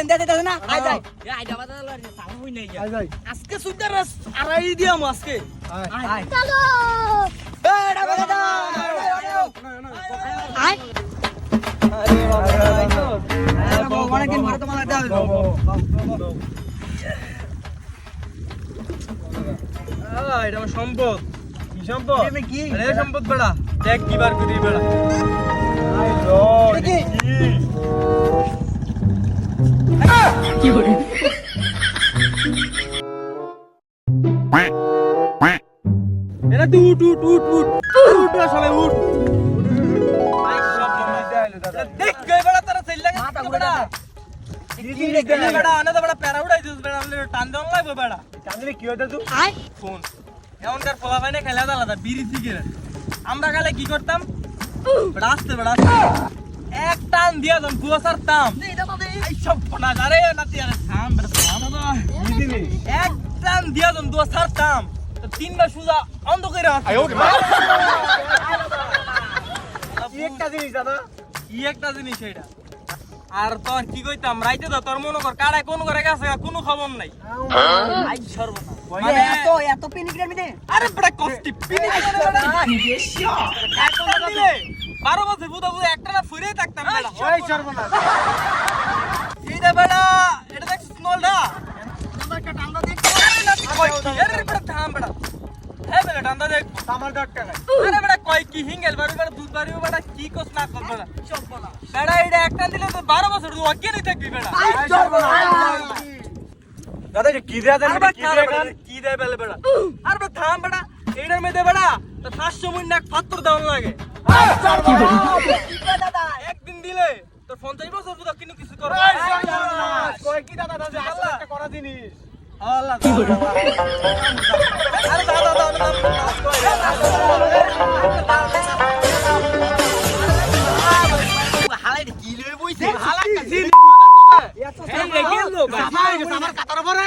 দে দে না আই যাই এ আইডা বাদা লরি সামু হই নাই আজকে সুইদার আড়াই দিয়াম আজকে আই চলো এডা বাদা আই আরে বাবা অনেক দিন পরে তোমার দেখা হলো এটা আমার সম্পদ কি সম্পদ আরে সম্পদ বেড়া দেখ কি বার করি বেড়া আই লর্ড কি হলো এরা তুই উঠ সবাই উঠ আই সব দেখ গই বেড়া তারা চল লাগে বেড়া দিদি রে বেড়া আনা তো বেড়া প্যারা উড়াই দিস বেড়া টান দন লাগবে বেড়া টানলে কি হইতা তুই আই ফোন এমনকার পোলা ভাই না খেলা আলাদা বিড়ি সিগারেট আমরা কালে কি করতাম বেড়া আসতে এক টান দিয়া দম কুয়াশার তাম এই সব ফোনা আরে নাতি আরে থাম বেড়া থাম দিদি রে এক টান দিয়া দম কুয়াশার তাম তো তিনবার সুজা অন্ধ কইরা আয় ওকে কি একটা জিনিস দাদা কি একটা জিনিস এটা আর তোর কি কইতাম রাইতে তো তোর মনে কর কাড়াই কোন করে গেছে কোনো খবর নাই আই সর্বনা মানে এত পিনিকের মিদে আরে বড় কষ্টি পিনিক এখন দিলে 12 বছর বুদা একটা না ফুরে থাকতাম বেটা ওই সর্বনা এইটা বেটা এটা দেখ স্মলটা আমরা একটা টান্দা দেখ আরে বড় থাম বেটা হে বেটা টান্দা দেখ আমার ডাক্তার আরে বেটা কই কি হিঙ্গেল বাড়ি বাড়ি দুধ বাড়ি বেটা কি কস না কর বেটা সর্বনা বেটা এটা একটা দিলে তো 12 বছর তুই অজ্ঞানই থাকবি বেটা দাদা কি দেয়া দেন কি দেয় বেলে বেটা আর বে থাম বেটা এইটার মধ্যে বেটা তো 500 মুন এক পাত্র দাও লাগে দাদা একদিন দিলে তোর 50 বছর বুদা কিনু কিছু করব কই কি দাদা দাদা একটা করা জিনিস আল্লাহ কি বলে আরে দাদা দাদা হালাই কি লই বইছে হালাই কাছে এত সামনে গেল আমার কাতার পরে